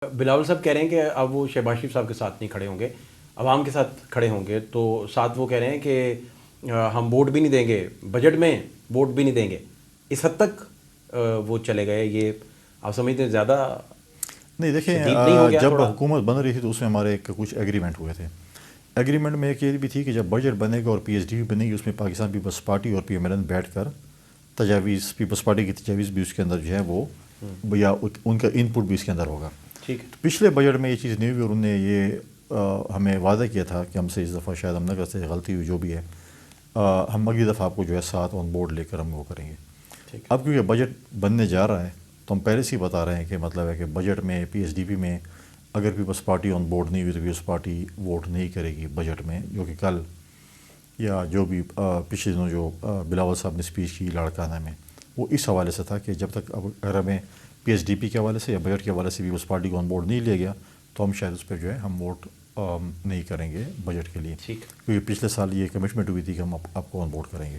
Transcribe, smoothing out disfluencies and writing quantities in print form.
بلاول صاحب کہہ رہے ہیں کہ اب وہ شہباز شریف صاحب کے ساتھ نہیں کھڑے ہوں گے، عوام کے ساتھ کھڑے ہوں گے، تو ساتھ وہ کہہ رہے ہیں کہ ہم ووٹ بھی نہیں دیں گے، بجٹ میں ووٹ بھی نہیں دیں گے، اس حد تک وہ چلے گئے. یہ آپ سمجھتے ہیں زیادہ نہیں شدید نہیں ہو دیکھیں، گیا جب تھوڑا؟ حکومت بن رہی تھی تو اس میں ہمارے کچھ ایگریمنٹ ہوئے تھے. ایگریمنٹ میں ایک یہ بھی تھی کہ جب بجٹ بنے گا اور پی ایچ ڈی بنے گی، اس میں پاکستان پیپلز پارٹی اور پی ایم ایل این بیٹھ کر تجاویز، پیپلز پارٹی کی تجاویز بھی اس کے اندر جو ہے وہ یا ان کا ان پٹ بھی اس کے اندر ہوگا. ٹھیک ہے. پچھلے بجٹ میں یہ چیز نہیں ہوئی اور انہوں نے یہ ہمیں وعدہ کیا تھا کہ ہم سے اس دفعہ شاید ہم نہ کرتے، غلطی ہوئی جو بھی ہے، ہم اگلی دفعہ آپ کو جو ہے ساتھ آن بورڈ لے کر ہم وہ کریں گے. ٹھیک ہے. اب کیونکہ بجٹ بننے جا رہا ہے تو ہم پہلے سے ہی بتا رہے ہیں کہ مطلب ہے کہ بجٹ میں پی ایس ڈی پی میں اگر پیپلز پارٹی آن بورڈ نہیں ہوئی تو پیپلز پارٹی ووٹ نہیں کرے گی بجٹ میں، جو کہ کل یا جو بھی پچھلے دنوں جو بلاول صاحب نے اسپیچ کی لاڑکانہ میں، وہ اس حوالے سے تھا کہ جب تک اگر ہمیں پی ایس ڈی پی کے حوالے سے یا بجٹ کے حوالے سے پیپلز پارٹی کو آن بورڈ نہیں لیا گیا تو ہم شاید اس پہ جو ہے ہم ووٹ نہیں کریں گے بجٹ کے لیے، ٹھیک. کیونکہ پچھلے سال یہ کمٹمنٹ ہوئی تھی کہ ہم آپ کو آن بورڈ کریں گے.